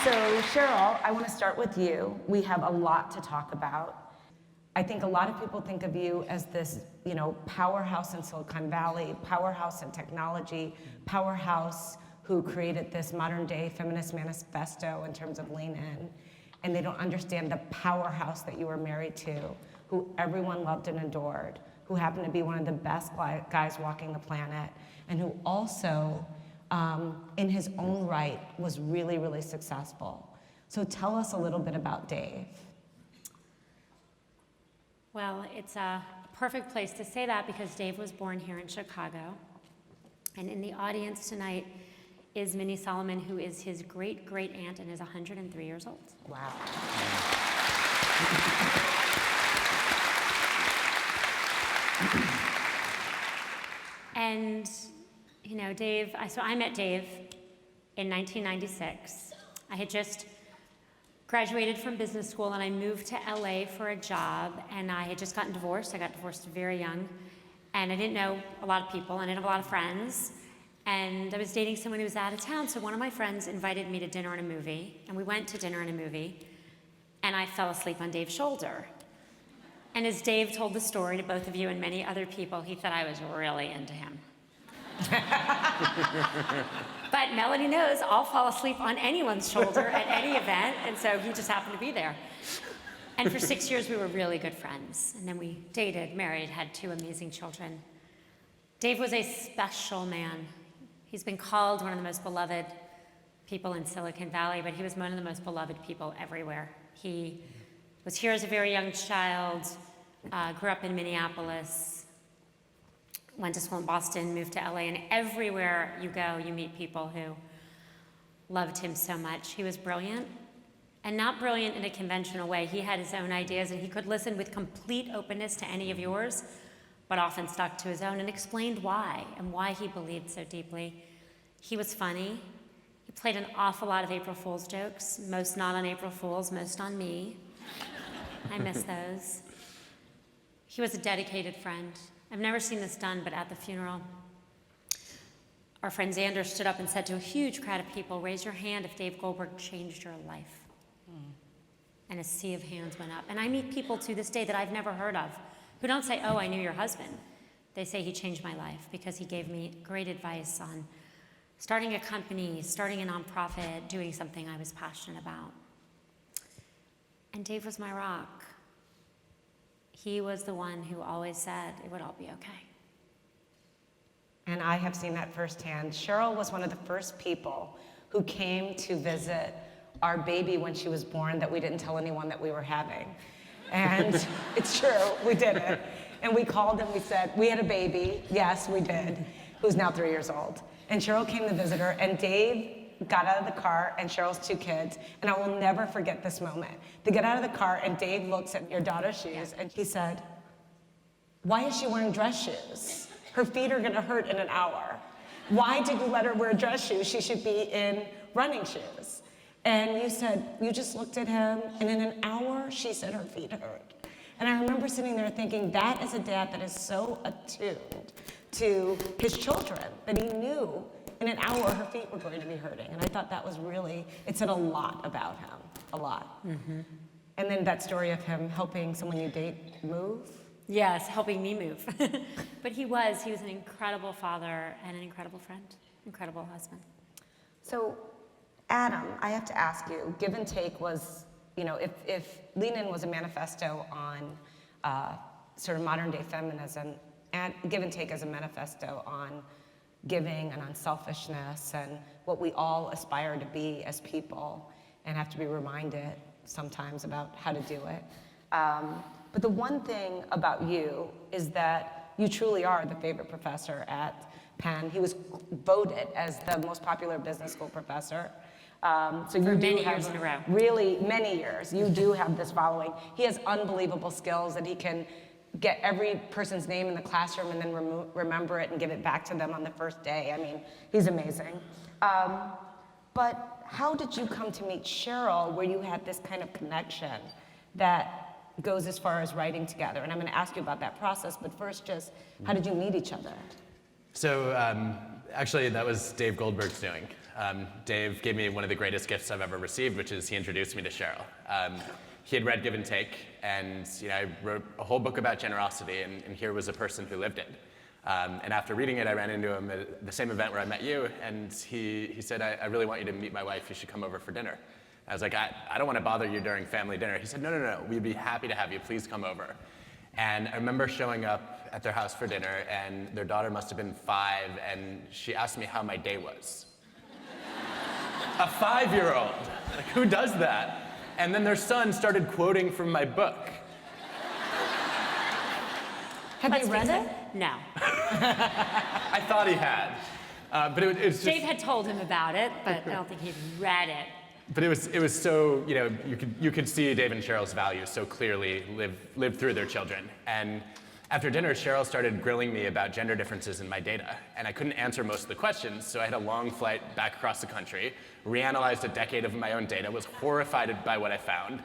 So Sheryl, I want to start with you. We have a lot to talk about. I think a lot of people think of you as this, powerhouse in Silicon Valley, powerhouse in technology, powerhouse who created this modern day feminist manifesto in terms of lean in. And they don't understand the powerhouse that you were married to, who everyone loved and adored, who happened to be one of the best guys walking the planet, and who also, in his own right, was really, really successful. So tell us a little bit about Dave. Well, it's a perfect place to say that because Dave was born here in Chicago. And in the audience tonight is Minnie Solomon, who is his great-great-aunt and is 103 years old. Wow. And, Dave, so I met Dave in 1996. I had just graduated from business school and I moved to LA for a job, and I had just gotten divorced. I got divorced very young, and I didn't know a lot of people, and I didn't have a lot of friends, and I was dating someone who was out of town, so one of my friends invited me to dinner and a movie, and we went to dinner and a movie, and I fell asleep on Dave's shoulder. And as Dave told the story to both of you and many other people, he thought I was really into him. But Mellody knows I'll fall asleep on anyone's shoulder at any event, and so he just happened to be there. And for 6 years, we were really good friends. And then we dated, married, had 2 amazing children. Dave was a special man. He's been called one of the most beloved people in Silicon Valley, but he was one of the most beloved people everywhere. He was here as a very young child, grew up in Minneapolis, went to school in Boston, moved to LA, and everywhere you go, you meet people who loved him so much. He was brilliant, and not brilliant in a conventional way. He had his own ideas, and he could listen with complete openness to any of yours, but often stuck to his own and explained why, and why he believed so deeply. He was funny. He played an awful lot of April Fool's jokes, most not on April Fool's, most on me. I miss those. He was a dedicated friend. I've never seen this done, but at the funeral, our friend Xander stood up and said to a huge crowd of people, "Raise your hand if Dave Goldberg changed your life." And a sea of hands went up. And I meet people to this day that I've never heard of who don't say, "Oh, I knew your husband." They say he changed my life because he gave me great advice on starting a company, starting a nonprofit, doing something I was passionate about. And Dave was my rock. He was the one who always said it would all be okay. And I have seen that firsthand. Sheryl was one of the first people who came to visit our baby when she was born that we didn't tell anyone that we were having. And it's true, we did it. And we called and we said, we had a baby, yes, we did, who's now 3 years old. And Sheryl came to visit her, and Dave got out of the car, and Cheryl's 2 kids, and I will never forget this moment. They get out of the car, and Dave looks at your daughter's shoes, and he said, "Why is she wearing dress shoes? Her feet are gonna hurt in an hour. Why did you let her wear dress shoes? She should be in running shoes." And you said, you just looked at him, and in an hour, she said her feet hurt. And I remember sitting there thinking, that is a dad that is so attuned to his children, that he knew in an hour her feet were going to be hurting. And I thought that was really, it said a lot about him, a lot. Mm-hmm. And then that story of him helping someone you date move. Yes, helping me move. But he was an incredible father and an incredible friend, incredible husband. So, Adam, I have to ask you, Give and Take was, if Lean In was a manifesto on sort of modern day feminism, and Give and Take as a manifesto on giving and unselfishness and what we all aspire to be as people and have to be reminded sometimes about how to do it. But the one thing about you is that you truly are the favorite professor at Penn. He was voted as the most popular business school professor. So you For do many have years in a row. Really many years. You do have this following. He has unbelievable skills, and he can get every person's name in the classroom and then remember it and give it back to them on the first day. I mean, he's amazing. But how did you come to meet Sheryl, where you had this kind of connection that goes as far as writing together? And I'm going to ask you about that process, but first, just how did you meet each other? So actually, that was Dave Goldberg's doing. Dave gave me one of the greatest gifts I've ever received, which is he introduced me to Sheryl. He had read Give and Take, and I wrote a whole book about generosity, and here was a person who lived it. And after reading it, I ran into him at the same event where I met you, and he said, I really want you to meet my wife. You should come over for dinner. I was like, I don't want to bother you during family dinner. He said, no, we'd be happy to have you. Please come over. And I remember showing up at their house for dinner, and their daughter must have been 5, and she asked me how my day was. A 5-year-old, like, who does that? And then their son started quoting from my book. Had they read it? No. I thought he had, but it's just, Dave had told him about it, but I don't think he'd read it. But it was so, you could see Dave and Sheryl's values so clearly live through their children. And after dinner, Sheryl started grilling me about gender differences in my data, and I couldn't answer most of the questions, so I had a long flight back across the country, reanalyzed a decade of my own data, was horrified by what I found,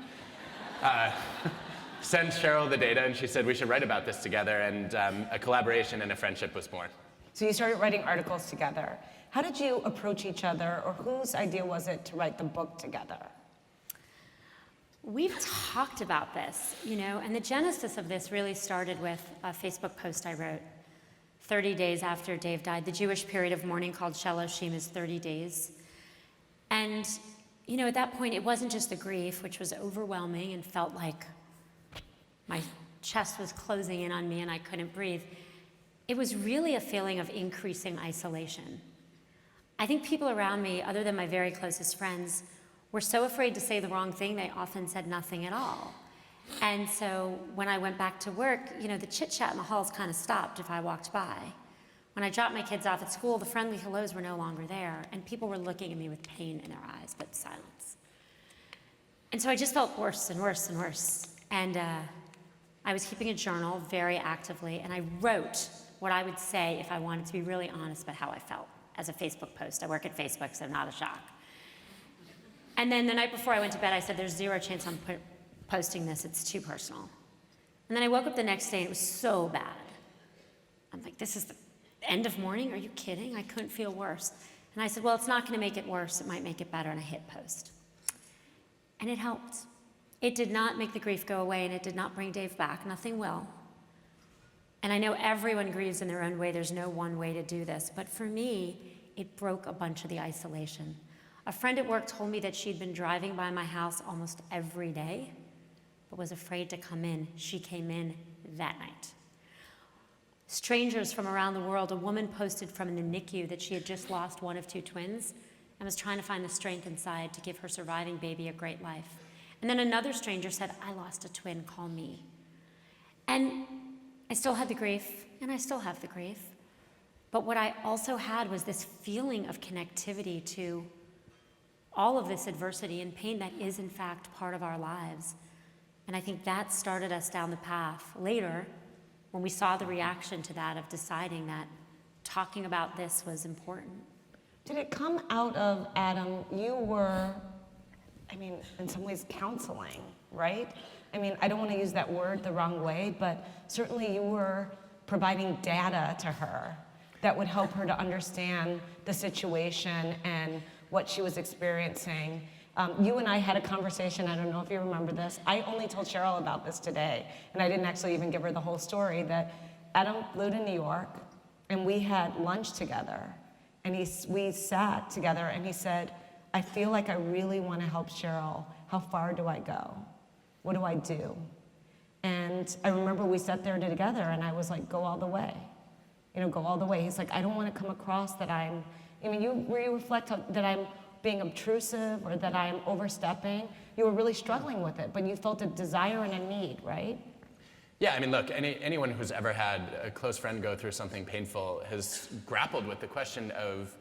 sent Sheryl the data, and she said we should write about this together, and a collaboration and a friendship was born. So you started writing articles together. How did you approach each other, or whose idea was it to write the book together? We've talked about this, and the genesis of this really started with a Facebook post I wrote 30 days after Dave died. The Jewish period of mourning called Sheloshim is 30 days. And, at that point, it wasn't just the grief, which was overwhelming and felt like my chest was closing in on me and I couldn't breathe. It was really a feeling of increasing isolation. I think people around me, other than my very closest friends, were so afraid to say the wrong thing, they often said nothing at all. And so when I went back to work, the chit-chat in the halls kind of stopped if I walked by. When I dropped my kids off at school, the friendly hellos were no longer there, and people were looking at me with pain in their eyes, but silence. And so I just felt worse and worse and worse. And I was keeping a journal very actively, and I wrote what I would say if I wanted to be really honest about how I felt as a Facebook post. I work at Facebook, so not a shock. And then the night before I went to bed, I said, there's 0 chance I'm posting this, it's too personal. And then I woke up the next day and it was so bad. I'm like, this is the end of mourning? Are you kidding? I couldn't feel worse. And I said, well, it's not gonna make it worse, it might make it better, and I hit post. And it helped. It did not make the grief go away, and it did not bring Dave back, nothing will. And I know everyone grieves in their own way, there's no one way to do this, but for me, it broke a bunch of the isolation. A friend at work told me that she'd been driving by my house almost every day, but was afraid to come in. She came in that night. Strangers from around the world, a woman posted from the NICU that she had just lost one of 2 twins and was trying to find the strength inside to give her surviving baby a great life. And then another stranger said, I lost a twin, call me. And I still had the grief, and I still have the grief. But what I also had was this feeling of connectivity to all of this adversity and pain that is in fact part of our lives. And I think that started us down the path later when we saw the reaction to that of deciding that talking about this was important. Did it come out of, Adam, you were, in some ways counseling, right? I don't want to use that word the wrong way, but certainly you were providing data to her that would help her to understand the situation and what she was experiencing. You and I had a conversation, I don't know if you remember this. I only told Sheryl about this today, and I didn't actually even give her the whole story, that Adam flew to New York, and we had lunch together, and we sat together, and he said, I feel like I really want to help Sheryl. How far do I go? What do I do? And I remember we sat there together, and I was like, go all the way. Go all the way. He's like, I don't want to come across that I'm, you reflect that I'm being obtrusive or that I'm overstepping. You were really struggling with it, but you felt a desire and a need, right? Yeah, look, anyone who's ever had a close friend go through something painful has grappled with the question of,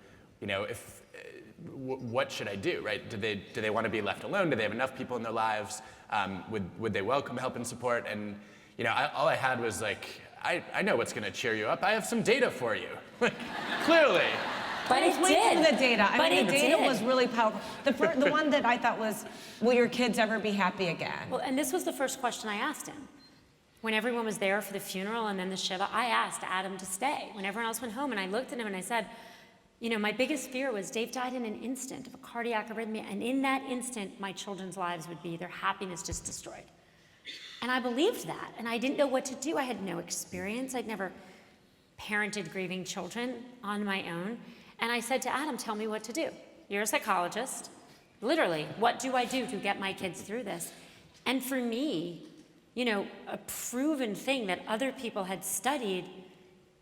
what should I do, right? Do they want to be left alone? Do they have enough people in their lives? Would they welcome help and support? And all I had was like, I know what's going to cheer you up. I have some data for you, clearly. But it did. The data. The data did. was really powerful. The one that I thought was, will your kids ever be happy again? Well, and this was the first question I asked him. When everyone was there for the funeral and then the Shiva, I asked Adam to stay. When everyone else went home, and I looked at him and I said, my biggest fear was Dave died in an instant of a cardiac arrhythmia, and in that instant, my children's lives would be, their happiness just destroyed. And I believed that, and I didn't know what to do. I had no experience. I'd never parented grieving children on my own. And I said to Adam, tell me what to do. You're a psychologist. Literally, what do I do to get my kids through this? And for me, a proven thing that other people had studied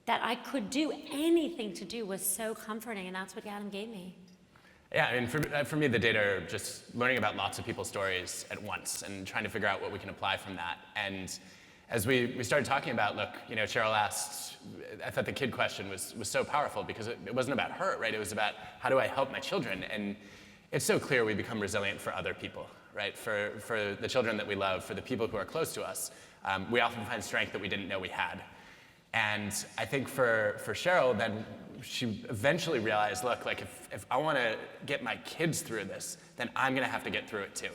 that I could do anything to do was so comforting, and that's what Adam gave me. Yeah, I mean, for me, the data are just learning about lots of people's stories at once and trying to figure out what we can apply from that. And as we started talking about, look, Sheryl asked, I thought the kid question was so powerful because it wasn't about her, right? It was about how do I help my children? And it's so clear we become resilient for other people, right? For the children that we love, for the people who are close to us, we often find strength that we didn't know we had. And I think for Sheryl, then she eventually realized, look, like if I want to get my kids through this, then I'm going to have to get through it too.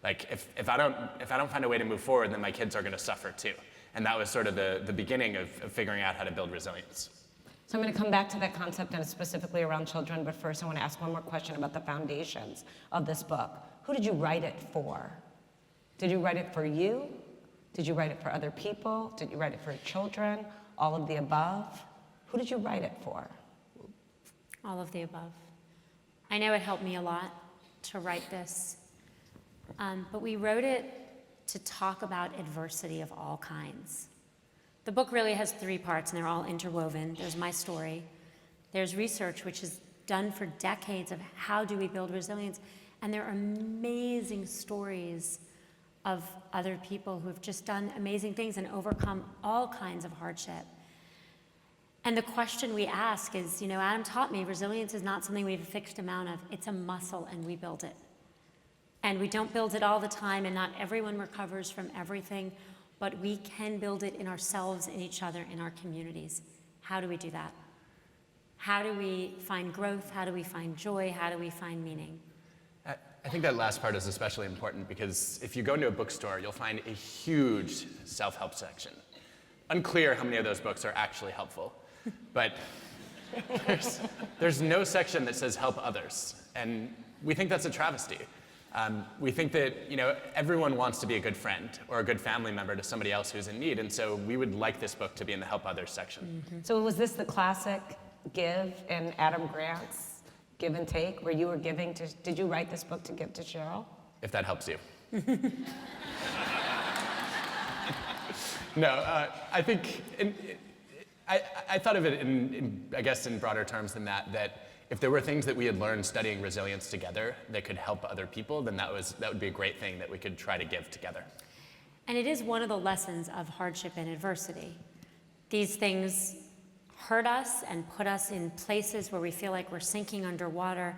Like if I don't find a way to move forward, then my kids are going to suffer too. And that was sort of the beginning of figuring out how to build resilience. So I'm going to come back to that concept and specifically around children, but first I want to ask one more question about the foundations of this book. Who did you write it for? Did you write it for you? Did you write it for other people? Did you write it for children? All of the above? Who did you write it for? All of the above. I know it helped me a lot to write this, but we wrote it to talk about adversity of all kinds. The book really has 3 parts, and they're all interwoven. There's my story. There's research, which is done for decades of how do we build resilience, and there are amazing stories of other people who have just done amazing things and overcome all kinds of hardship. And the question we ask is, Adam taught me resilience is not something we have a fixed amount of. It's a muscle, and we build it. And we don't build it all the time, and not everyone recovers from everything, but we can build it in ourselves, in each other, in our communities. How do we do that? How do we find growth? How do we find joy? How do we find meaning? I think that last part is especially important because if you go into a bookstore, you'll find a huge self-help section. Unclear how many of those books are actually helpful, but there's no section that says help others, and we think that's a travesty. We think that everyone wants to be a good friend or a good family member to somebody else who's in need, and so we would like this book to be in the help others section. Mm-hmm. So was this the classic give in Adam Grant's Give and Take, where you were giving to, did you write this book to give to Sheryl? If that helps you. No, I think, I thought of it I guess in broader terms than that if there were things that we had learned studying resilience together that could help other people, then that would be a great thing that we could try to give together. And it is one of the lessons of hardship and adversity. These things hurt us and put us in places where we feel like we're sinking underwater,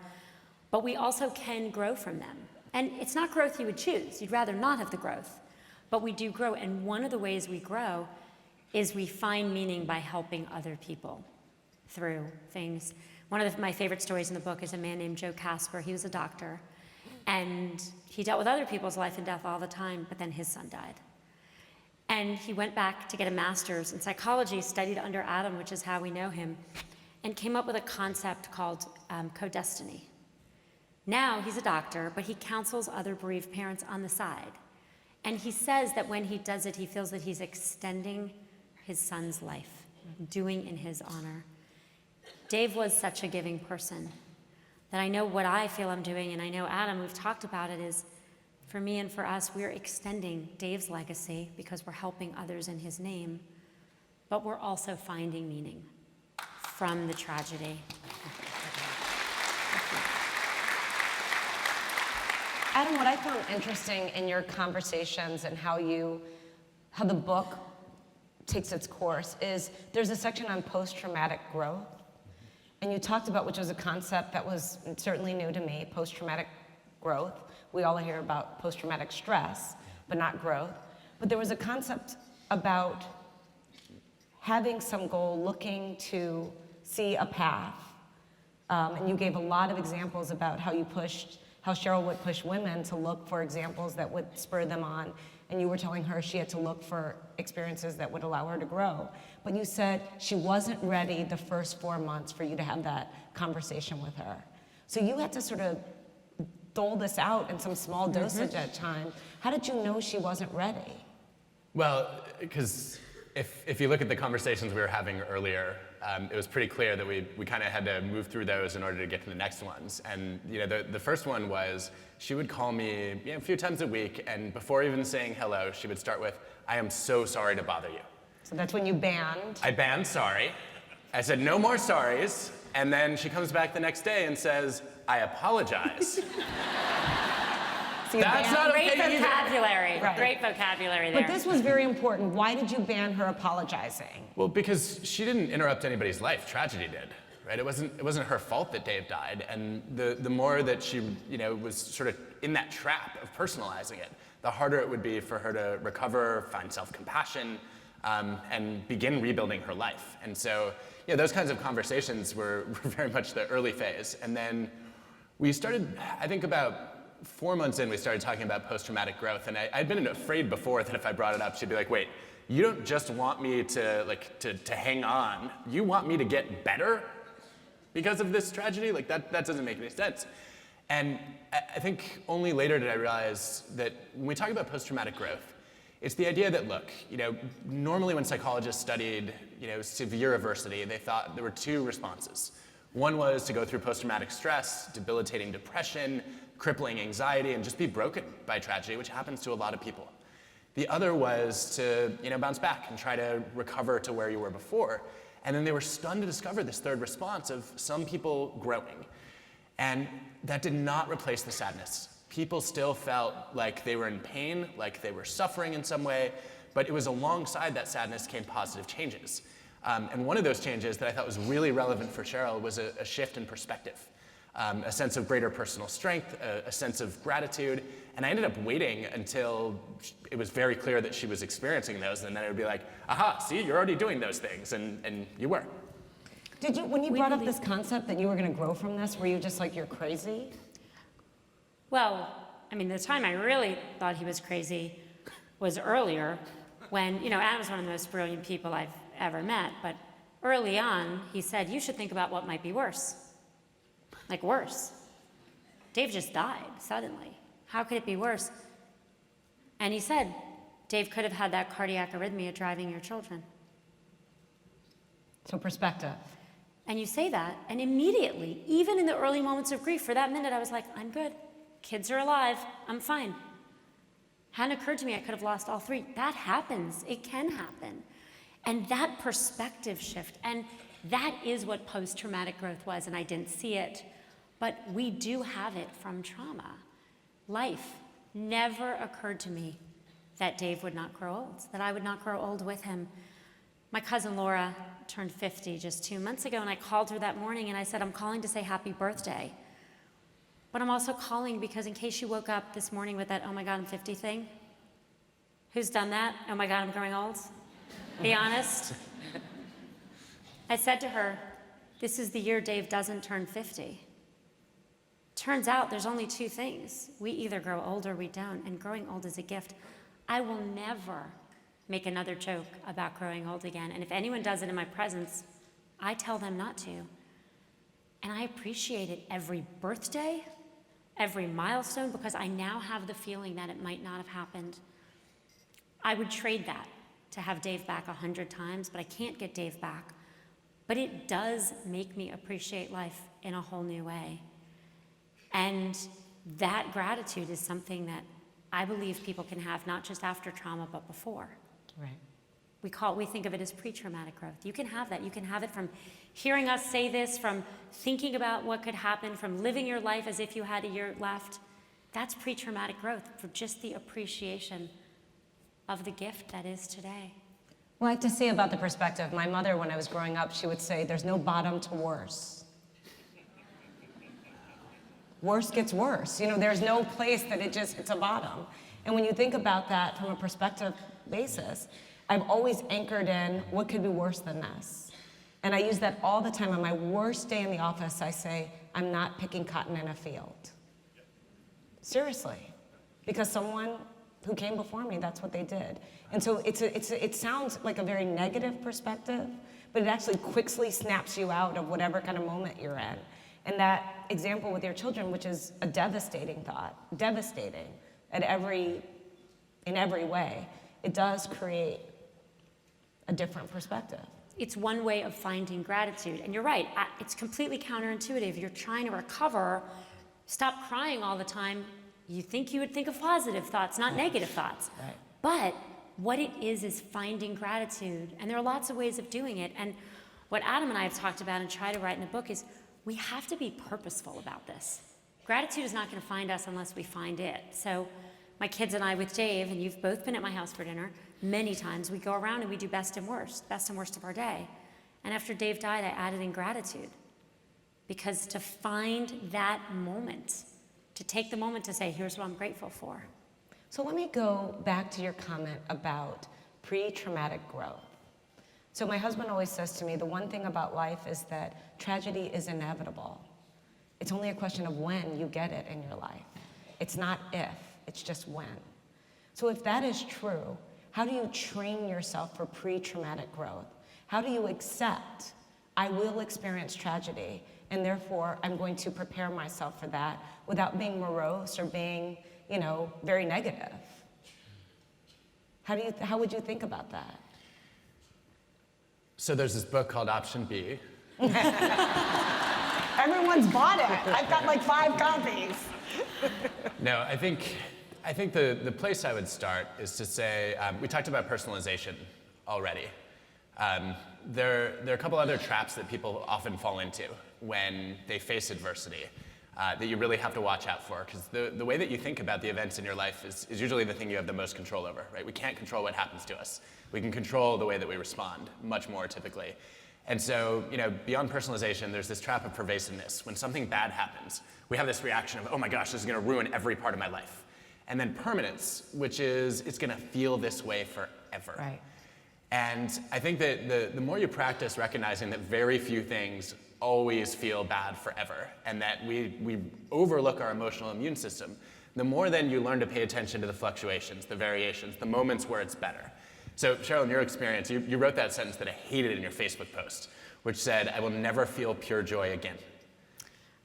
but we also can grow from them. And it's not growth you would choose. You'd rather not have the growth, but we do grow. And one of the ways we grow is we find meaning by helping other people through things. One of my favorite stories in the book is a man named Joe Casper. He was a doctor, and he dealt with other people's life and death all the time, but then his son died. And he went back to get a master's in psychology, studied under Adam, which is how we know him, and came up with a concept called co-destiny. Now he's a doctor, but he counsels other bereaved parents on the side. And he says that when he does it, he feels that he's extending his son's life, doing in his honor. Dave was such a giving person that I know what I feel I'm doing, and I know Adam, we've talked about it, is for me and for us, we're extending Dave's legacy because we're helping others in his name, but we're also finding meaning from the tragedy. Adam, what I found interesting in your conversations and how the book takes its course is there's a section on post-traumatic growth. And you talked about, which was a concept that was certainly new to me, post-traumatic growth. We all hear about post-traumatic stress, but not growth. But there was a concept about having some goal, looking to see a path. And you gave a lot of examples about how you pushed how Sheryl would push women to look for examples that would spur them on. And you were telling her she had to look for experiences that would allow her to grow. But you said she wasn't ready the first 4 months for you to have that conversation with her. So you had to sort of dole this out in some small dosage at a time. How did you know she wasn't ready? Well, because if you look at the conversations we were having earlier, it was pretty clear that we kind of had to move through those in order to get to the next ones. And the first one was she would call me a few times a week, and before even saying hello, she would start with, "I am so sorry to bother you." So that's when you banned. I banned sorry. I said, "No more sorries." And then she comes back the next day and says, "I apologize." So you That's banned- not Great okay either. vocabulary. Right. Great vocabulary there. But this was very important. Why did you ban her apologizing? Well, because she didn't interrupt anybody's life. Tragedy did, right? It wasn't her fault that Dave died. And the more that she, was sort of in that trap of personalizing it, the harder it would be for her to recover, find self-compassion, and begin rebuilding her life. And so, those kinds of conversations were very much the early phase. And then we started, I think about 4 months in, we started talking about post-traumatic growth. And I'd been afraid before that if I brought it up, she'd be like, "Wait, you don't just want me to hang on. You want me to get better because of this tragedy? Like that doesn't make any sense." And I think only later did I realize that when we talk about post-traumatic growth, it's the idea that, look, normally when psychologists studied, severe adversity, they thought there were two responses. One was to go through post-traumatic stress, debilitating depression, crippling anxiety, and just be broken by tragedy, which happens to a lot of people. The other was to, bounce back and try to recover to where you were before. And then they were stunned to discover this third response of some people growing. And that did not replace the sadness. People still felt like they were in pain, like they were suffering in some way, but it was alongside that sadness came positive changes. And one of those changes that I thought was really relevant for Sheryl was a shift in perspective. A sense of greater personal strength, a sense of gratitude. And I ended up waiting until it was very clear that she was experiencing those, and then it would be like, aha, see, you're already doing those things, and you were. Did you, when you brought up this concept that you were going to grow from this, were you just like, you're crazy? Well, the time I really thought he was crazy was earlier when, Adam's one of the most brilliant people I've ever met, but early on, he said, "You should think about what might be worse." Like worse. Dave just died suddenly. How could it be worse? And he said, Dave could have had that cardiac arrhythmia driving your children. So perspective. And you say that, and immediately, even in the early moments of grief, for that minute, I was like, I'm good. Kids are alive. I'm fine. Hadn't occurred to me I could have lost all three. That happens. It can happen. And that perspective shift, and that is what post-traumatic growth was, and I didn't see it. But we do have it from trauma. Life never occurred to me that Dave would not grow old, that I would not grow old with him. My cousin Laura turned 50 just 2 months ago, and I called her that morning and I said, "I'm calling to say happy birthday. But I'm also calling because in case you woke up this morning with that, oh my God, I'm 50 thing. Who's done that? Oh my God, I'm growing old. Be honest." I said to her, this is the year Dave doesn't turn 50. Turns out there's only two things. We either grow old or we don't, and growing old is a gift. I will never make another joke about growing old again, and if anyone does it in my presence, I tell them not to. And I appreciate it every birthday, every milestone, because I now have the feeling that it might not have happened. I would trade that to have Dave back 100 times, but I can't get Dave back. But it does make me appreciate life in a whole new way. And that gratitude is something that I believe people can have, not just after trauma, but before. Right. We think of it as pre-traumatic growth. You can have that. You can have it from hearing us say this, from thinking about what could happen, from living your life as if you had a year left. That's pre-traumatic growth, for just the appreciation of the gift that is today. Well, I have to say about the perspective, my mother, when I was growing up, she would say, there's no bottom to worse. Worse gets worse. There's no place that it's a bottom. And when you think about that from a perspective basis, I've always anchored in what could be worse than this. And I use that all the time. On my worst day in the office, I say, I'm not picking cotton in a field. Seriously. Because someone who came before me, that's what they did. And so it sounds like a very negative perspective, but it actually quickly snaps you out of whatever kind of moment you're in. And that example with your children, which is a devastating thought, devastating in every way, it does create a different perspective. It's one way of finding gratitude. And you're right, it's completely counterintuitive. You're trying to recover, stop crying all the time. You think you would think of positive thoughts, not negative thoughts. Right. But what it is finding gratitude. And there are lots of ways of doing it. And what Adam and I have talked about and try to write in the book is we have to be purposeful about this. Gratitude is not going to find us unless we find it. So my kids and I with Dave, and you've both been at my house for dinner many times, we go around and we do best and worst of our day. And after Dave died, I added in gratitude. Because to find that moment, to take the moment to say, here's what I'm grateful for. So let me go back to your comment about pre-traumatic growth. So my husband always says to me, the one thing about life is that tragedy is inevitable. It's only a question of when you get it in your life. It's not if, it's just when. So if that is true, how do you train yourself for pre-traumatic growth? How do you accept, I will experience tragedy, and therefore I'm going to prepare myself for that without being morose or being, very negative? How would you think about that? So there's this book called Option B. Everyone's bought it. I've got like 5 copies. No, I think the place I would start is to say, we talked about personalization already. There are a couple other traps that people often fall into when they face adversity that you really have to watch out for, because the way that you think about the events in your life is usually the thing you have the most control over, right? We can't control what happens to us. We can control the way that we respond much more typically. And so, beyond personalization, there's this trap of pervasiveness. When something bad happens, we have this reaction of, oh my gosh, this is gonna ruin every part of my life. And then permanence, which is, it's gonna feel this way forever. Right. And I think that the more you practice recognizing that very few things always feel bad forever, and that we overlook our emotional immune system, the more then you learn to pay attention to the fluctuations, the variations, the moments where it's better. So Sheryl, in your experience, you wrote that sentence that I hated in your Facebook post, which said, I will never feel pure joy again.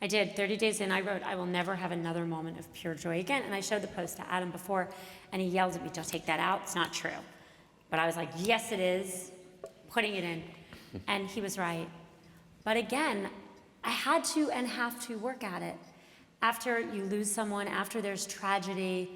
I did. 30 days in, I wrote, I will never have another moment of pure joy again. And I showed the post to Adam before, and he yelled at me, don't take that out, it's not true. But I was like, yes, it is, putting it in. And he was right. But again, I had to and have to work at it. After you lose someone, after there's tragedy,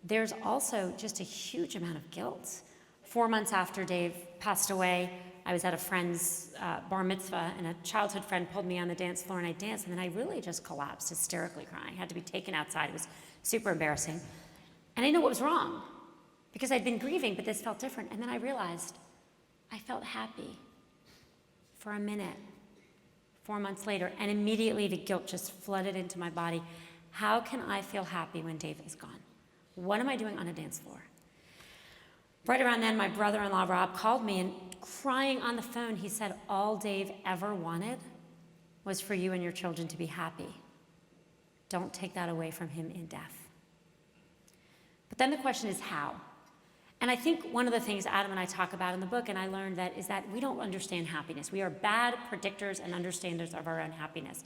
there's also just a huge amount of guilt. 4 months after Dave passed away, I was at a friend's bar mitzvah, and a childhood friend pulled me on the dance floor, and I danced, and then I really just collapsed, hysterically crying. I had to be taken outside. It was super embarrassing. And I knew what was wrong, because I'd been grieving, but this felt different. And then I realized I felt happy for a minute, 4 months later, and immediately the guilt just flooded into my body. How can I feel happy when Dave is gone? What am I doing on a dance floor? Right around then, my brother-in-law, Rob, called me, and crying on the phone, he said, all Dave ever wanted was for you and your children to be happy. Don't take that away from him in death. But then the question is how? And I think one of the things Adam and I talk about in the book, and I learned that, is that we don't understand happiness. We are bad predictors and understanders of our own happiness.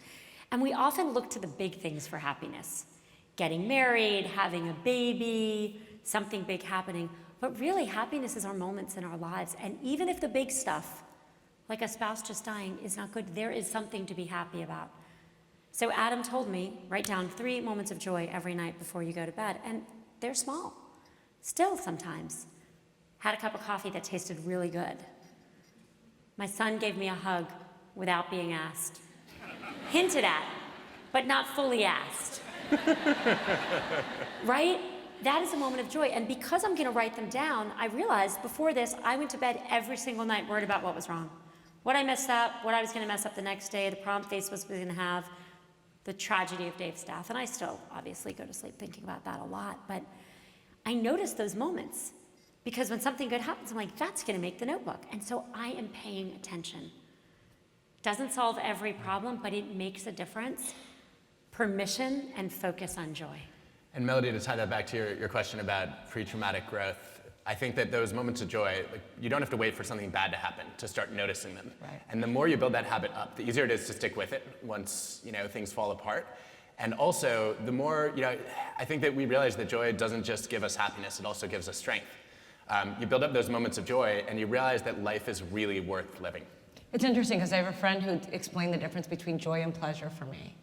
And we often look to the big things for happiness. Getting married, having a baby, something big happening. But really, happiness is our moments in our lives. And even if the big stuff, like a spouse just dying, is not good, there is something to be happy about. So Adam told me, write down 3 moments of joy every night before you go to bed. And they're small. Still sometimes. Had a cup of coffee that tasted really good. My son gave me a hug without being asked. Hinted at, but not fully asked. Right? That is a moment of joy. And because I'm gonna write them down, I realized before this, I went to bed every single night worried about what was wrong. What I messed up, what I was gonna mess up the next day, the problem face was gonna have, the tragedy of Dave's death. And I still obviously go to sleep thinking about that a lot, but I noticed those moments because when something good happens, I'm like, that's gonna make the notebook. And so I am paying attention. Doesn't solve every problem, but it makes a difference. Permission and focus on joy. And Mellody, to tie that back to your question about pre-traumatic growth, I think that those moments of joy, like, you don't have to wait for something bad to happen to start noticing them. Right. And the more you build that habit up, the easier it is to stick with it once things fall apart. And also, the more, I think that we realize that joy doesn't just give us happiness, it also gives us strength. You build up those moments of joy, and you realize that life is really worth living. It's interesting because I have a friend who explained the difference between joy and pleasure for me.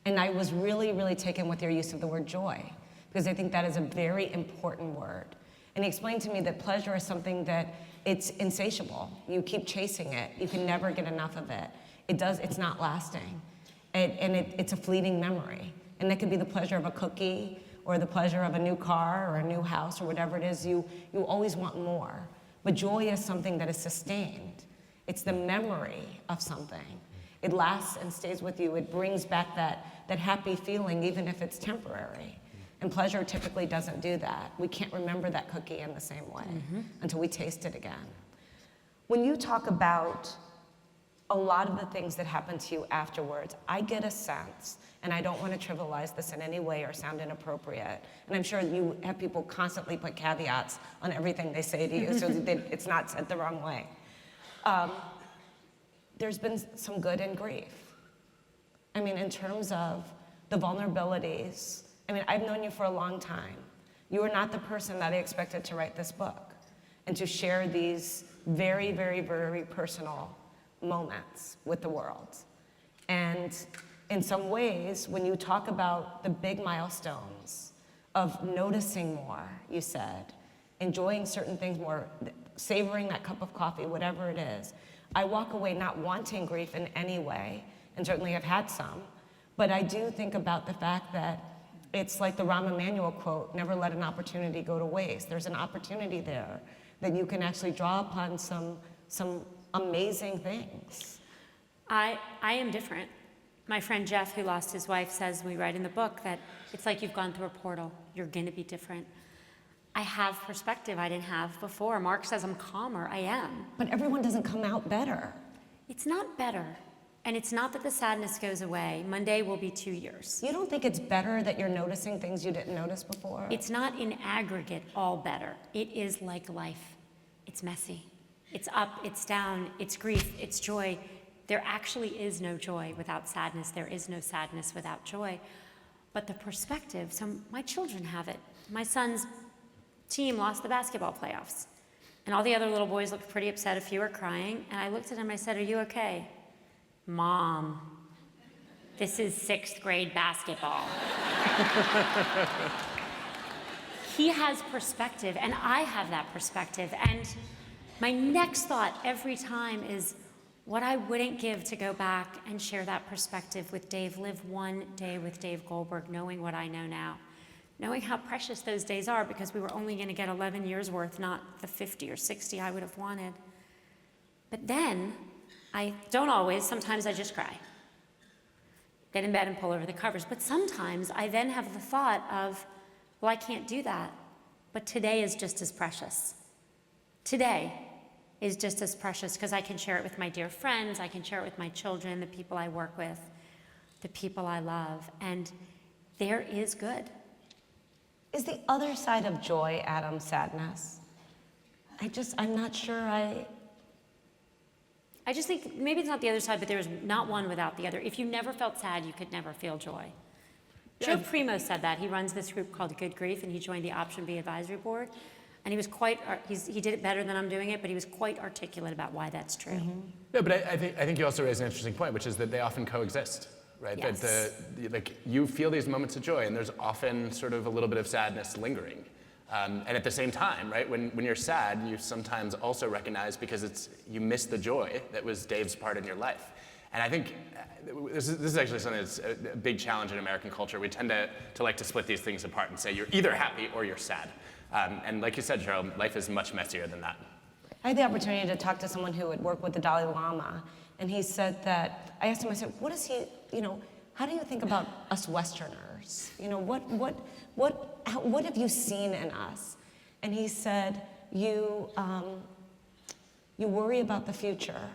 And I was really, really taken with your use of the word joy, because I think that is a very important word. And he explained to me that pleasure is something that it's insatiable. You keep chasing it. You can never get enough of it. It's not lasting. It's a fleeting memory. And that could be the pleasure of a cookie or the pleasure of a new car or a new house or whatever it is. You always want more. But joy is something that is sustained. It's the memory of something. It lasts and stays with you. It brings back that happy feeling, even if it's temporary. And pleasure typically doesn't do that. We can't remember that cookie in the same way until we taste it again. When you talk about a lot of the things that happen to you afterwards, I get a sense, and I don't want to trivialize this in any way or sound inappropriate, and I'm sure you have people constantly put caveats on everything they say to you so that it's not said the wrong way. There's been some good in grief. I mean, in terms of the vulnerabilities, I've known you for a long time. You are not the person that I expected to write this book and to share these very, very, very personal moments with the world. And in some ways, when you talk about the big milestones of noticing more, you said, enjoying certain things more, savoring that cup of coffee, whatever it is, I walk away not wanting grief in any way, and certainly have had some, but I do think about the fact that it's like the Rahm Emanuel quote, never let an opportunity go to waste. There's an opportunity there that you can actually draw upon some amazing things. I am different. My friend Jeff, who lost his wife, says, we write in the book, that it's like you've gone through a portal. You're gonna be different. I have perspective I didn't have before. Mark says I'm calmer. I am. But everyone doesn't come out better. It's not better. And it's not that the sadness goes away. Monday will be 2 years. You don't think it's better that you're noticing things you didn't notice before? It's not in aggregate all better. It is like life. It's messy. It's up, it's down, it's grief, it's joy. There actually is no joy without sadness. There is no sadness without joy. But the perspective, so my children have it. My son's team lost the basketball playoffs. And all the other little boys looked pretty upset. A few were crying. And I looked at him, I said, are you okay? Mom, this is 6th grade basketball. He has perspective, and I have that perspective. And my next thought every time is what I wouldn't give to go back and share that perspective with Dave, live one day with Dave Goldberg, knowing what I know now, knowing how precious those days are, because we were only going to get 11 years worth, not the 50 or 60 I would have wanted. But then, I don't always, sometimes I just cry. Get in bed and pull over the covers. But sometimes I then have the thought of, well, I can't do that. But today is just as precious. Today is just as precious because I can share it with my dear friends, I can share it with my children, the people I work with, the people I love, and there is good. Is the other side of joy, Adam, sadness? I'm not sure I just think maybe it's not the other side, but there's not one without the other. If you never felt sad, you could never feel joy. Yeah. Joe Primo said that. He runs this group called Good Grief, and he joined the Option B Advisory Board. And he was he did it better than I'm doing it, but he was quite articulate about why that's true. Mm-hmm. No, but I think you also raise an interesting point, which is that they often coexist, right? Yes. That you feel these moments of joy, and there's often sort of a little bit of sadness lingering. And at the same time, right, when you're sad, you sometimes also recognize, because you miss the joy that was Dave's part in your life. And I think this is actually something that's a big challenge in American culture. We tend to like to split these things apart and say you're either happy or you're sad. And like you said, Sheryl, life is much messier than that. I had the opportunity to talk to someone who had worked with the Dalai Lama, and he said that, I asked him, I said, what is he, how do you think about us Westerners? What have you seen in us? And he said, you worry about the future,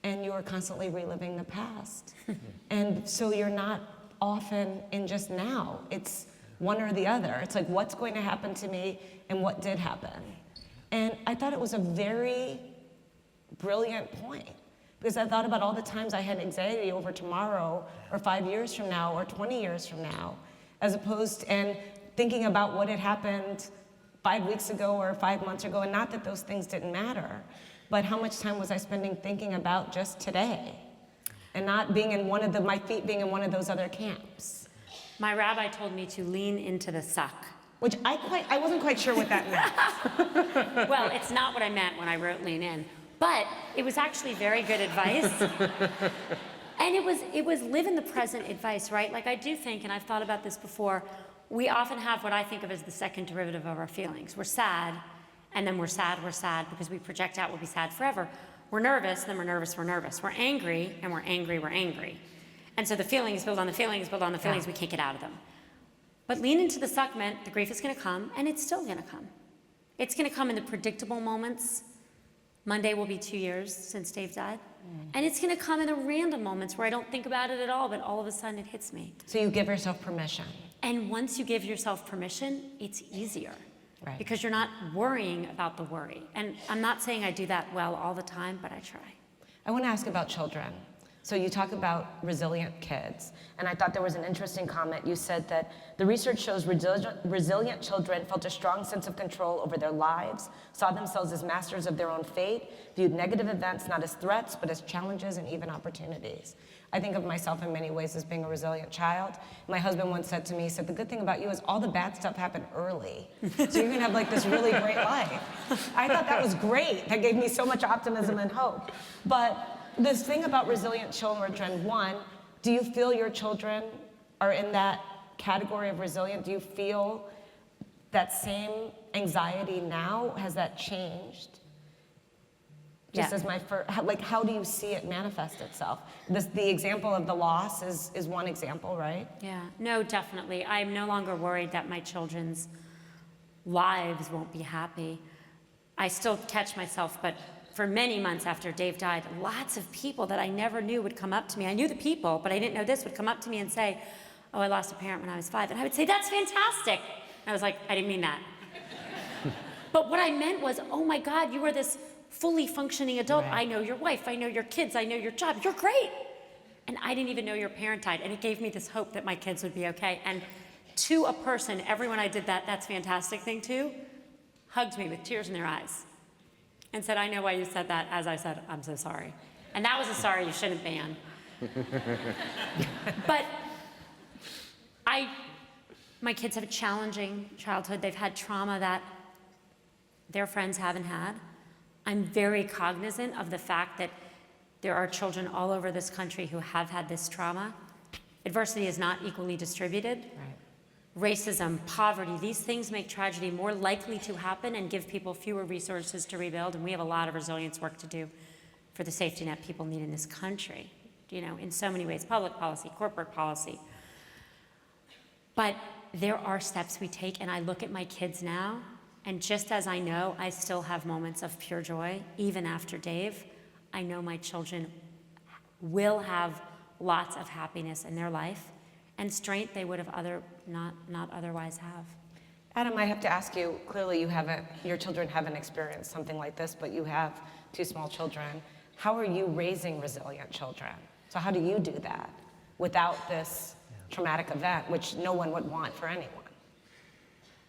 and you are constantly reliving the past. And so you're not often in just now. It's one or the other. It's like, what's going to happen to me and what did happen? And I thought it was a very brilliant point, because I thought about all the times I had anxiety over tomorrow or 5 years from now or 20 years from now, as opposed to, and thinking about what had happened 5 weeks ago or 5 months ago, and not that those things didn't matter, but how much time was I spending thinking about just today and not being in my feet being in one of those other camps. My rabbi told me to lean into the suck. Which I wasn't quite sure what that meant. Well, it's not what I meant when I wrote lean in, but it was actually very good advice. And it was live in the present advice, right? Like, I do think, and I've thought about this before, we often have what I think of as the second derivative of our feelings. We're sad, and then we're sad because we project out we'll be sad forever. We're nervous, then we're nervous, we're nervous. We're angry, and we're angry, we're angry. And so the feelings build on the feelings, build on the feelings, we can't get out of them. But lean into the suck meant the grief is gonna come, and it's still gonna come. It's gonna come in the predictable moments. Monday will be 2 years since Dave died. And it's gonna come in the random moments where I don't think about it at all, but all of a sudden it hits me. So you give yourself permission. And once you give yourself permission, it's easier. Right. Because you're not worrying about the worry. And I'm not saying I do that well all the time, but I try. I want to ask about children. So you talk about resilient kids, and I thought there was an interesting comment. You said that the research shows resilient children felt a strong sense of control over their lives, saw themselves as masters of their own fate, viewed negative events not as threats, but as challenges and even opportunities. I think of myself in many ways as being a resilient child. My husband once said to me, he said, the good thing about you is all the bad stuff happened early. So you're gonna have like this really great life. I thought that was great. That gave me so much optimism and hope. But this thing about resilient children, one, do you feel your children are in that category of resilient? Do you feel that same anxiety now? Has that changed? Just Yeah. as my first, how do you see it manifest itself? The example of the loss is one example, right? Yeah, no, definitely. I'm no longer worried that my children's lives won't be happy. I still catch myself, but for many months after Dave died, lots of people that I never knew would come up to me. I knew the people, but I didn't know this, would come up to me and say, oh, I lost a parent when I was 5. And I would say, that's fantastic. I was like, I didn't mean that. But what I meant was, oh my God, you are this fully functioning adult. Right. I know your wife, I know your kids, I know your job, you're great. And I didn't even know your parent died. And it gave me this hope that my kids would be okay. And to a person, everyone I did that's fantastic thing to, hugged me with tears in their eyes and said, I know why you said that, as I said, I'm so sorry. And that was a sorry you shouldn't ban. But my kids have a challenging childhood. They've had trauma that their friends haven't had. I'm very cognizant of the fact that there are children all over this country who have had this trauma. Adversity is not equally distributed. Right. Racism, poverty, these things make tragedy more likely to happen and give people fewer resources to rebuild, and we have a lot of resilience work to do for the safety net people need in this country, in so many ways, public policy, corporate policy. But there are steps we take, and I look at my kids now, and just as I know I still have moments of pure joy, even after Dave, I know my children will have lots of happiness in their life and strength they would have not otherwise have. Adam, I have to ask you, clearly your children haven't experienced something like this, but you have 2 small children. How are you raising resilient children? So how do you do that without this traumatic event, which no one would want for anyone?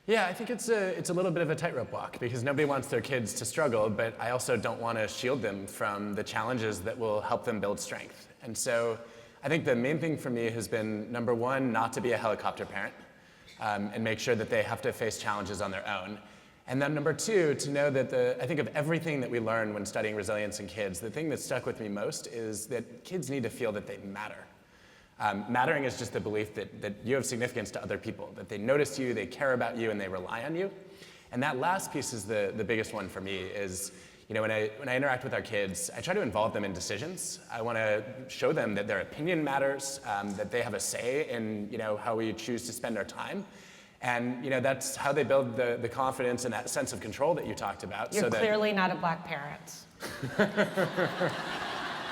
Yeah, I think it's a little bit of a tightrope walk because nobody wants their kids to struggle, but I also don't want to shield them from the challenges that will help them build strength. And so I think the main thing for me has been, number one, not to be a helicopter parent and make sure that they have to face challenges on their own. And then number 2, to know that I think of everything that we learn when studying resilience in kids, the thing that stuck with me most is that kids need to feel that they matter. Mattering is just the belief that you have significance to other people, that they notice you, they care about you, and they rely on you. And that last piece is the biggest one for me is, when I interact with our kids, I try to involve them in decisions. I want to show them that their opinion matters, that they have a say in, how we choose to spend our time. And, that's how they build the confidence and that sense of control that you talked about. You're clearly not a Black parent.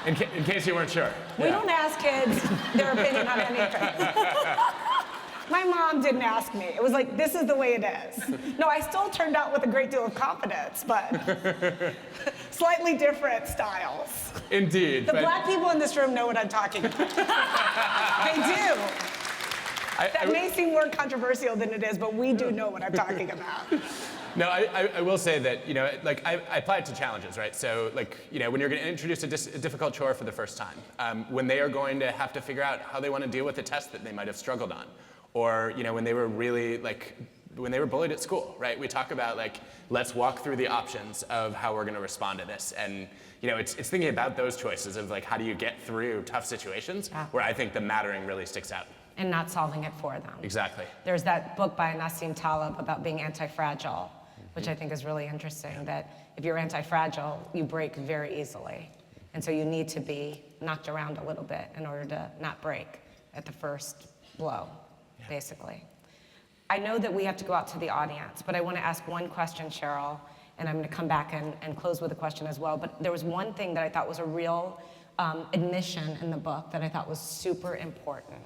In case you weren't sure. We don't ask kids their opinion on anything. My mom didn't ask me. It was like, this is the way it is. No, I still turned out with a great deal of confidence, but slightly different styles. Indeed. The but black people in this room know what I'm talking about. They do. That may seem more controversial than it is, but we do know what I'm talking about. No, I will say that, like I apply it to challenges, right? So like, when you're going to introduce a difficult chore for the first time, when they are going to have to figure out how they want to deal with a test that they might have struggled on, or, when they were really when they were bullied at school, right? We talk about let's walk through the options of how we're going to respond to this. And, it's thinking about those choices of how do you get through tough situations where I think the mattering really sticks out. And not solving it for them. Exactly. There's that book by Nassim Taleb about being anti-fragile, which I think is really interesting, that if you're anti-fragile, you break very easily. And so you need to be knocked around a little bit in order to not break at the first blow, basically. I know that we have to go out to the audience, but I want to ask one question, Sheryl, and I'm going to come back and close with a question as well. But there was one thing that I thought was a real admission in the book that I thought was super important.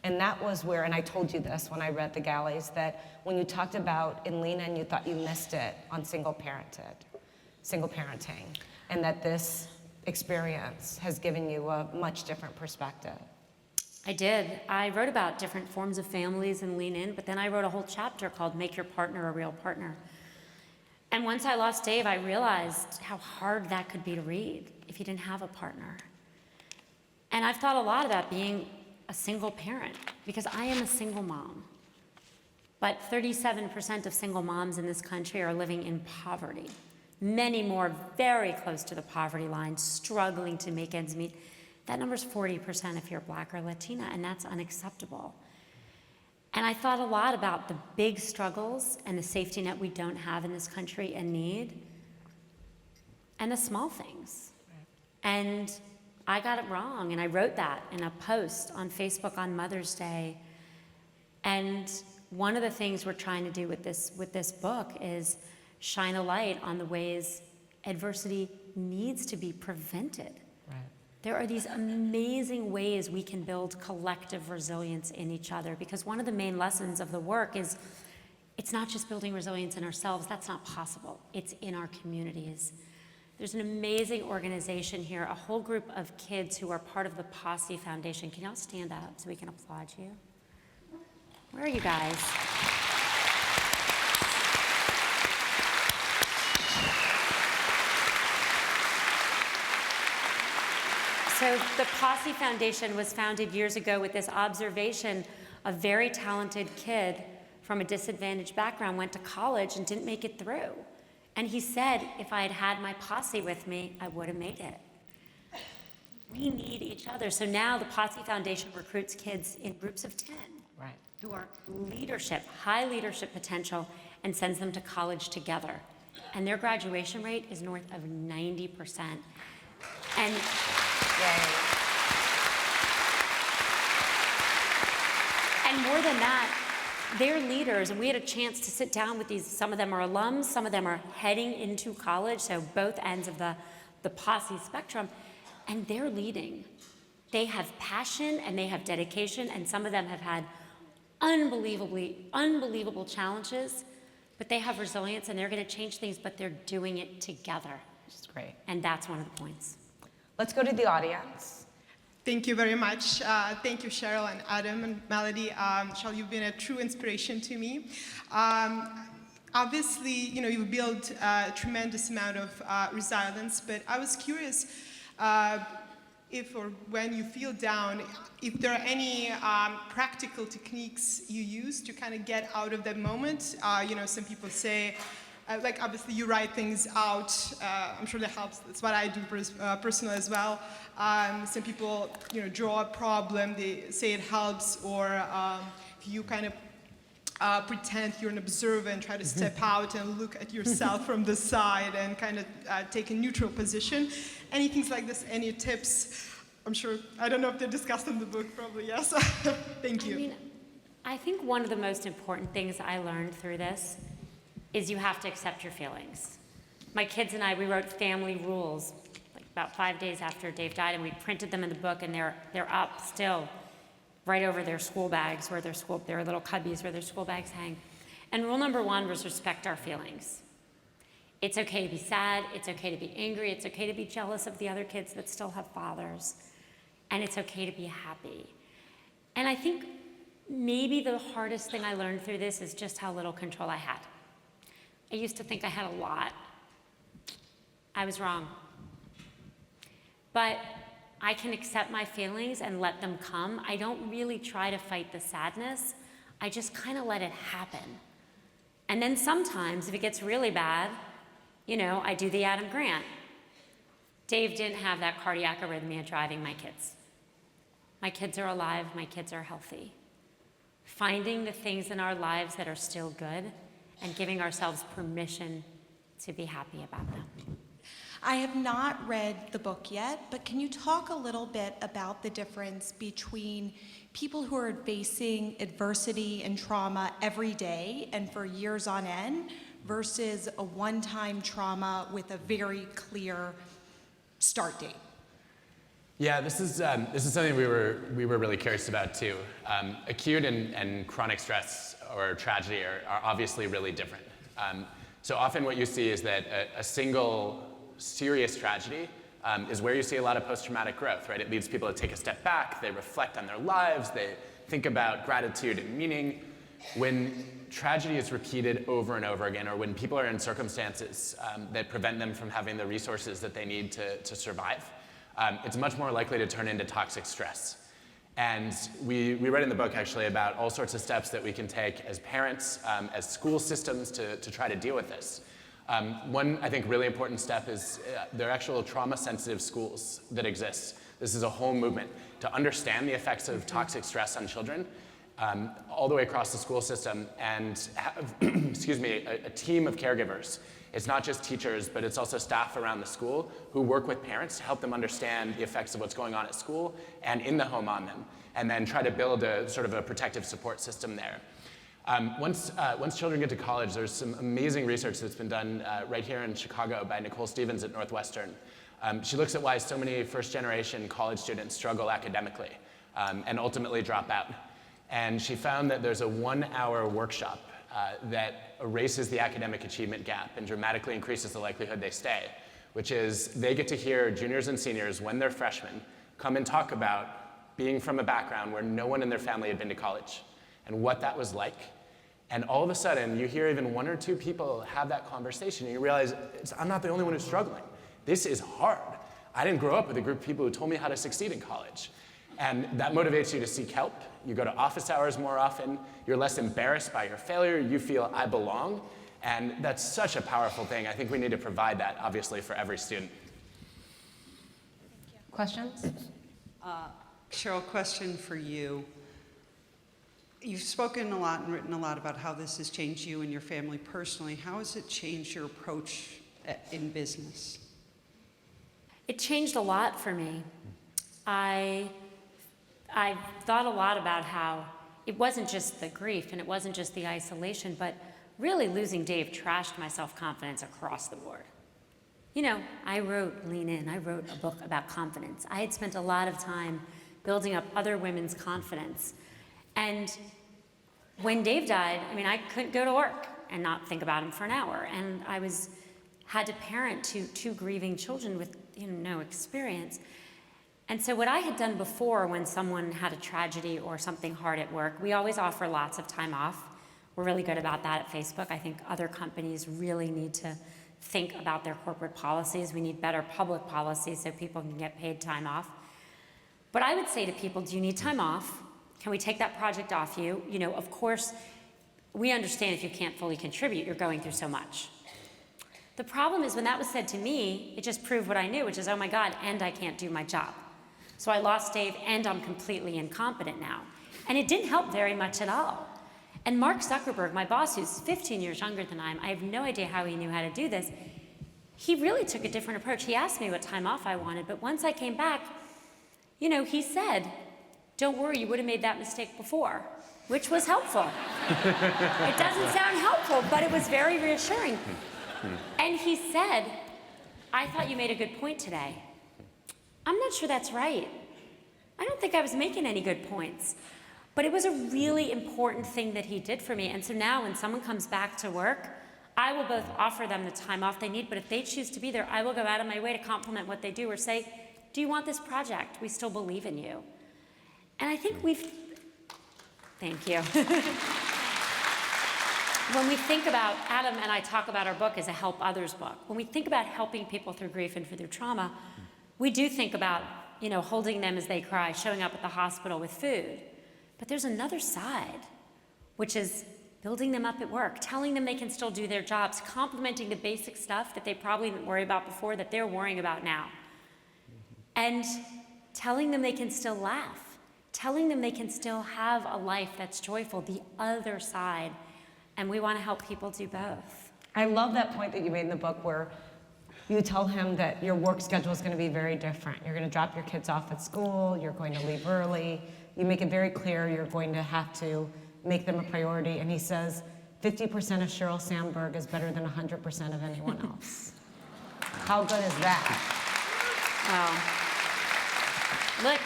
And that was where, and I told you this when I read The Galleys, that when you talked about in Lean In, you thought you missed it on single parenting, and that this experience has given you a much different perspective. I did. I wrote about different forms of families in Lean In, but then I wrote a whole chapter called Make Your Partner a Real Partner. And once I lost Dave, I realized how hard that could be to read if you didn't have a partner. And I've thought a lot about being a single parent, because I am a single mom. But 37% of single moms in this country are living in poverty. Many more very close to the poverty line, struggling to make ends meet. That number's 40% if you're Black or Latina, and that's unacceptable. And I thought a lot about the big struggles and the safety net we don't have in this country and need, and the small things. And I got it wrong, and I wrote that in a post on Facebook on Mother's Day. And one of the things we're trying to do with this book is shine a light on the ways adversity needs to be prevented. Right. There are these amazing ways we can build collective resilience in each other, because one of the main lessons of the work is it's not just building resilience in ourselves. That's not possible. It's in our communities. There's an amazing organization here, a whole group of kids who are part of the Posse Foundation. Can y'all stand up so we can applaud you? Where are you guys? So the Posse Foundation was founded years ago with this observation: a very talented kid from a disadvantaged background went to college and didn't make it through. And he said, if I had had my posse with me, I would have made it. We need each other. So now the Posse Foundation recruits kids in groups of 10 who are high leadership potential, and sends them to college together. And their graduation rate is north of 90%. And And more than that, they're leaders, and we had a chance to sit down with these. Some of them are alums, some of them are heading into college, so both ends of the Posse spectrum, and they're leading. They have passion and they have dedication, and some of them have had unbelievable challenges, but they have resilience and they're going to change things, but they're doing it together. Which is great. And that's one of the points. Let's go to the audience. Thank you very much. Thank you, Sheryl and Adam and Mellody. Sheryl, you've been a true inspiration to me. Obviously, you've built a tremendous amount of resilience, but I was curious if or when you feel down, if there are any practical techniques you use to kind of get out of that moment. Some people say, obviously you write things out. I'm sure that helps. That's what I do personally as well. Some people, draw a problem. They say it helps. Or you kind of pretend you're an observer and try to step out and look at yourself from the side and kind of take a neutral position. Any things like this? Any tips? I'm sure, I don't know if they're discussed in the book, probably yes. Thank you. I think one of the most important things I learned through this is you have to accept your feelings. My kids and I, we wrote family rules about 5 days after Dave died, and we printed them in the book, and they're up still right over their school bags, where their little cubbies where their school bags hang. And rule number 1 was respect our feelings. It's okay to be sad, it's okay to be angry, it's okay to be jealous of the other kids that still have fathers, and it's okay to be happy. And I think maybe the hardest thing I learned through this is just how little control I had. I used to think I had a lot. I was wrong. But I can accept my feelings and let them come. I don't really try to fight the sadness. I just kind of let it happen. And then sometimes, if it gets really bad, I do the Adam Grant. Dave didn't have that cardiac arrhythmia driving my kids. My kids are alive, my kids are healthy. Finding the things in our lives that are still good and giving ourselves permission to be happy about them. I have not read the book yet, but can you talk a little bit about the difference between people who are facing adversity and trauma every day and for years on end versus a one-time trauma with a very clear start date? Yeah, this is something we were really curious about too. Acute and chronic stress or tragedy are obviously really different. So often what you see is that a single serious tragedy is where you see a lot of post-traumatic growth, right? It leads people to take a step back, they reflect on their lives, they think about gratitude and meaning. When tragedy is repeated over and over again, or when people are in circumstances that prevent them from having the resources that they need to survive, it's much more likely to turn into toxic stress. And we read in the book actually about all sorts of steps that we can take as parents, as school systems to try to deal with this. One, I think, really important step is there are actual trauma-sensitive schools that exist. This is a whole movement to understand the effects of toxic stress on children all the way across the school system and have, a team of caregivers. It's not just teachers, but it's also staff around the school who work with parents to help them understand the effects of what's going on at school and in the home on them, and then try to build a sort of a protective support system there. Once children get to college, there's some amazing research that's been done right here in Chicago by Nicole Stevens at Northwestern. She looks at why so many first-generation college students struggle academically and ultimately drop out. And she found that there's a 1-hour workshop that erases the academic achievement gap and dramatically increases the likelihood they stay, which is they get to hear juniors and seniors, when they're freshmen, come and talk about being from a background where no one in their family had been to college and what that was like. And all of a sudden, you hear even 1 or 2 people have that conversation, and you realize, I'm not the only one who's struggling. This is hard. I didn't grow up with a group of people who told me how to succeed in college. And that motivates you to seek help. You go to office hours more often. You're less embarrassed by your failure. You feel, I belong. And that's such a powerful thing. I think we need to provide that, obviously, for every student. Questions? Sheryl, question for you. You've spoken a lot and written a lot about how this has changed you and your family personally. How has it changed your approach in business? It changed a lot for me. I thought a lot about how it wasn't just the grief and it wasn't just the isolation, but really losing Dave trashed my self-confidence across the board. I wrote Lean In. I wrote a book about confidence. I had spent a lot of time building up other women's confidence. And when Dave died, I couldn't go to work and not think about him for an hour. And I had to parent two grieving children with no experience. And so what I had done before when someone had a tragedy or something hard at work, we always offer lots of time off. We're really good about that at Facebook. I think other companies really need to think about their corporate policies. We need better public policies so people can get paid time off. But I would say to people, do you need time off? Can we take that project off you? Of course, we understand if you can't fully contribute, you're going through so much. The problem is when that was said to me, it just proved what I knew, which is, oh my God, and I can't do my job. So I lost Dave, and I'm completely incompetent now. And it didn't help very much at all. And Mark Zuckerberg, my boss, who's 15 years younger than I am, I have no idea how he knew how to do this. He really took a different approach. He asked me what time off I wanted, but once I came back, he said, don't worry, you would have made that mistake before, which was helpful. It doesn't sound helpful, but it was very reassuring. And he said, I thought you made a good point today. I'm not sure that's right. I don't think I was making any good points. But it was a really important thing that he did for me. And so now when someone comes back to work, I will both offer them the time off they need, but if they choose to be there, I will go out of my way to compliment what they do or say, do you want this project? We still believe in you. And I think thank you. When we think about, Adam and I talk about our book as a help others book. When we think about helping people through grief and through trauma, we do think about, holding them as they cry, showing up at the hospital with food. But there's another side, which is building them up at work, telling them they can still do their jobs, complimenting the basic stuff that they probably didn't worry about before that they're worrying about now. And telling them they can still laugh, telling them they can still have a life that's joyful, the other side. And we want to help people do both. I love that point that you made in the book where you tell him that your work schedule is going to be very different. You're going to drop your kids off at school, you're going to leave early. You make it very clear you're going to have to make them a priority. And he says, 50% of Sheryl Sandberg is better than 100% of anyone else. How good is that? Look,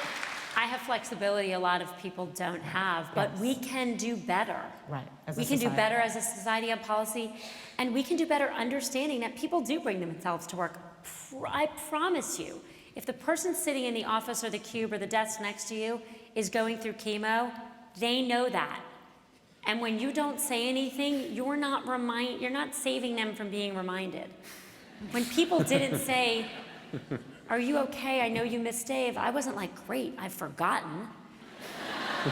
I have flexibility a lot of people don't have, but Yes. we can do better. Right, as a We can do society. better as a society on policy, and we can do better understanding that people do bring themselves to work. I promise you, if the person sitting in the office or the cube or the desk next to you is going through chemo, they know that. And when you don't say anything, you're not saving them from being reminded. When people didn't say, are you okay? I know you missed Dave. I wasn't like, great, I've forgotten.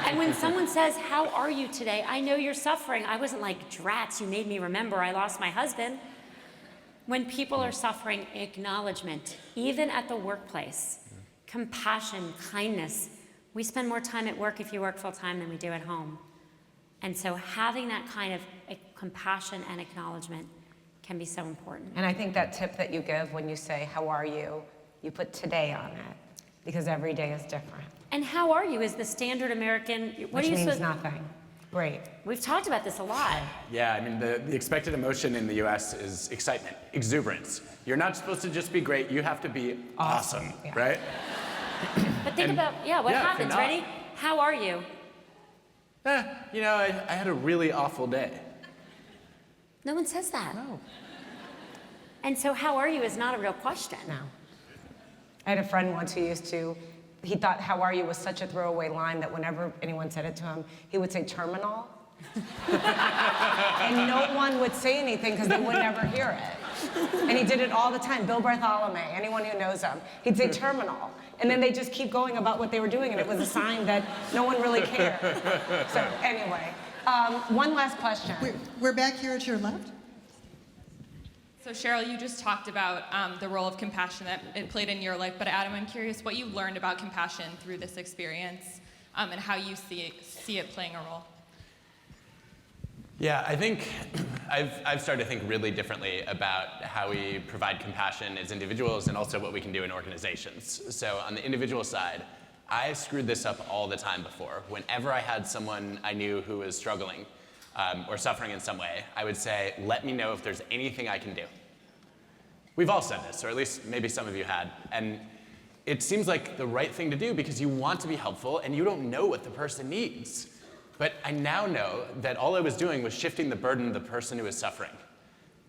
And when someone says, how are you today? I know you're suffering. I wasn't like, drats, you made me remember I lost my husband. When people are suffering, acknowledgement, even at the workplace, compassion, kindness. We spend more time at work if you work full time than we do at home. And so having that kind of compassion and acknowledgement can be so important. And I think that tip that you give when you say, how are you? You put today on it, because every day is different. And how are you is the standard American, what Which are you means supposed? nothing. Great. We've talked about this a lot. Yeah, I mean, the expected emotion in the US is excitement, exuberance. You're not supposed to just be great, you have to be awesome, Yeah. right? But think And- about, what yeah, happens, not. ready? How are you? I had a really awful day. No one says that. No. And so how are you is not a real question. No. I had a friend once who he thought how are you was such a throwaway line that whenever anyone said it to him, he would say terminal. And no one would say anything because they would never hear it. And he did it all the time. Bill Bartholomew, anyone who knows him, he'd say terminal. And then they just keep going about what they were doing, and it was a sign that no one really cared. So anyway, one last question. We're back here at your left. So Sheryl, you just talked about the role of compassion that it played in your life, but Adam, I'm curious what you learned about compassion through this experience and how you see it playing a role. Yeah, I think I've started to think really differently about how we provide compassion as individuals and also what we can do in organizations. So on the individual side, I screwed this up all the time before. Whenever I had someone I knew who was struggling or suffering in some way, I would say, let me know if there's anything I can do. We've all said this, or at least maybe some of you had. And it seems like the right thing to do because you want to be helpful and you don't know what the person needs. But I now know that all I was doing was shifting the burden to the person who was suffering,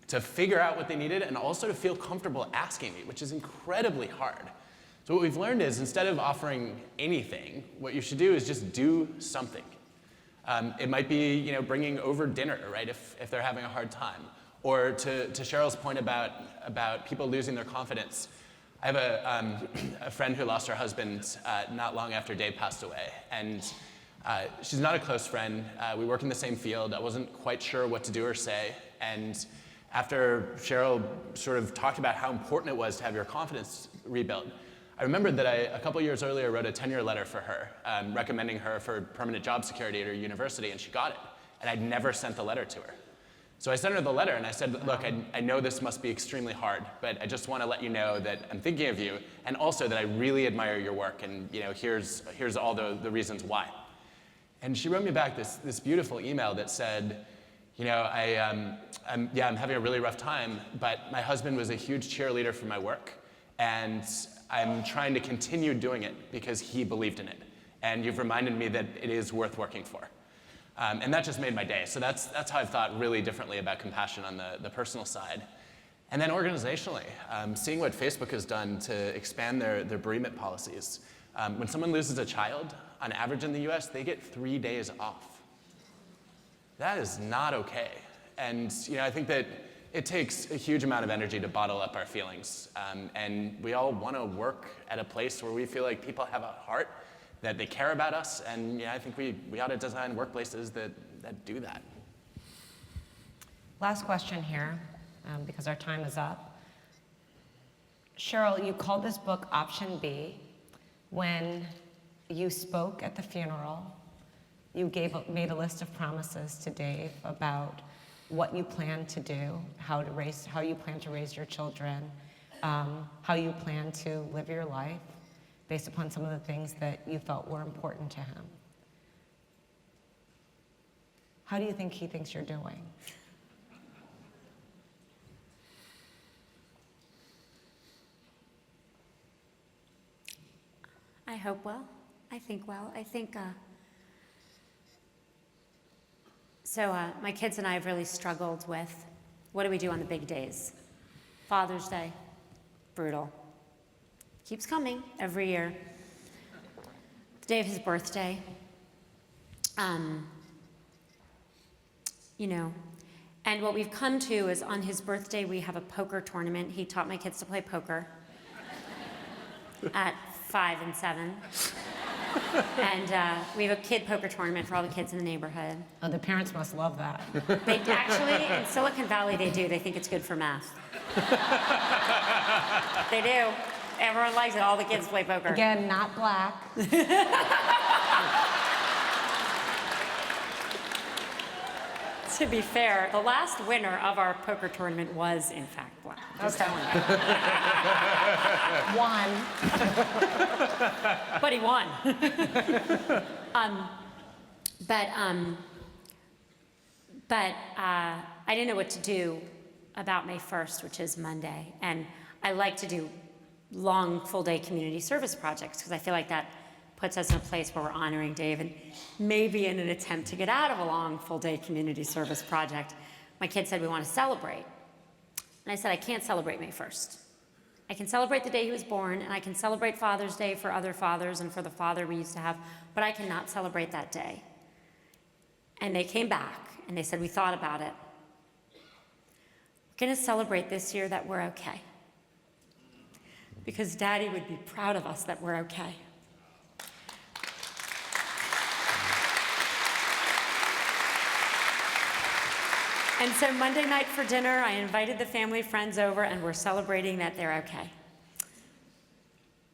to figure out what they needed and also to feel comfortable asking me, which is incredibly hard. So what we've learned is instead of offering anything, what you should do is just do something. It might be bringing over dinner, right, if they're having a hard time. Or to Sheryl's point about people losing their confidence. I have a friend who lost her husband not long after Dave passed away. And she's not a close friend. We work in the same field. I wasn't quite sure what to do or say. And after Sheryl sort of talked about how important it was to have your confidence rebuilt, I remembered that a couple years earlier wrote a tenure letter for her, recommending her for permanent job security at her university, and she got it. And I'd never sent the letter to her. So I sent her the letter and I said, look, I know this must be extremely hard, but I just want to let you know that I'm thinking of you, and also that I really admire your work, and here's all the reasons why. And she wrote me back this beautiful email that said, I'm having a really rough time, but my husband was a huge cheerleader for my work, and I'm trying to continue doing it because he believed in it. And you've reminded me that it is worth working for. And that just made my day. So that's how I've thought really differently about compassion on the personal side. And then organizationally, seeing what Facebook has done to expand their bereavement policies. When someone loses a child, on average in the US, they get 3 days off. That is not okay. And I think that it takes a huge amount of energy to bottle up our feelings. And we all want to work at a place where we feel like people have a heart, that they care about us, and I think we ought to design workplaces that do that. Last question here, because our time is up. Sheryl, you called this book Option B. When you spoke at the funeral, you made a list of promises to Dave about what you plan to do, how you plan to raise your children, how you plan to live your life, based upon some of the things that you felt were important to him. How do you think he thinks you're doing? I hope well. I think well. I think, my kids and I have really struggled with what do we do on the big days? Father's Day, brutal. Keeps coming every year. The day of his birthday, and what we've come to is on his birthday we have a poker tournament. He taught my kids to play poker at 5 and 7. And we have a kid poker tournament for all the kids in the neighborhood. Oh, the parents must love that. They actually, in Silicon Valley, they do. They think it's good for math. They do. Everyone likes it. All the kids play poker. Again, not black. To be fair, the last winner of our poker tournament was, in fact, black. Just telling you. One. But he won. I didn't know what to do about May 1st, which is Monday. And I like to do long, full-day community service projects because I feel like that puts us in a place where we're honoring Dave, and maybe in an attempt to get out of a long, full-day community service project, my kids said we want to celebrate. And I said, I can't celebrate May 1st. I can celebrate the day he was born, and I can celebrate Father's Day for other fathers and for the father we used to have, but I cannot celebrate that day. And they came back, and they said, we thought about it. We're going to celebrate this year that we're okay. Because Daddy would be proud of us that we're okay. And so Monday night for dinner, I invited the family friends over, and we're celebrating that they're okay.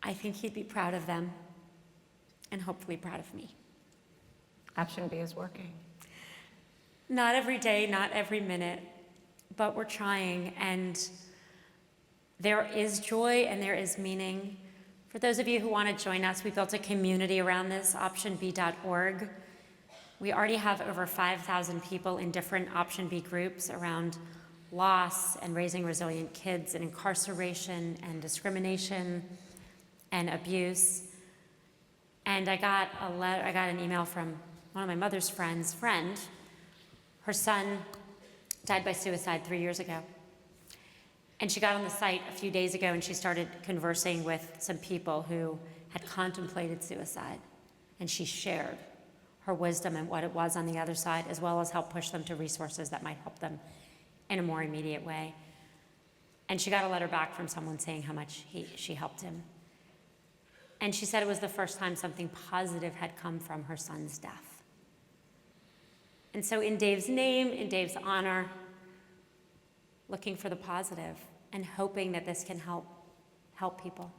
I think he'd be proud of them, and hopefully proud of me. Option B is working. Not every day, not every minute, but we're trying, and there is joy and there is meaning. For those of you who want to join us, we built a community around this, optionb.org. We already have over 5,000 people in different Option B groups around loss and raising resilient kids and incarceration and discrimination and abuse. And I got an email from one of my mother's friends' friend. Her son died by suicide 3 years ago. And she got on the site a few days ago and she started conversing with some people who had contemplated suicide. And she shared her wisdom and what it was on the other side, as well as help push them to resources that might help them in a more immediate way. And she got a letter back from someone saying how much she helped him. And she said it was the first time something positive had come from her son's death. And so in Dave's name, in Dave's honor, looking for the positive and hoping that this can help people.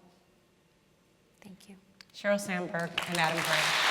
Thank you. Sheryl Sandberg and Adam Grant.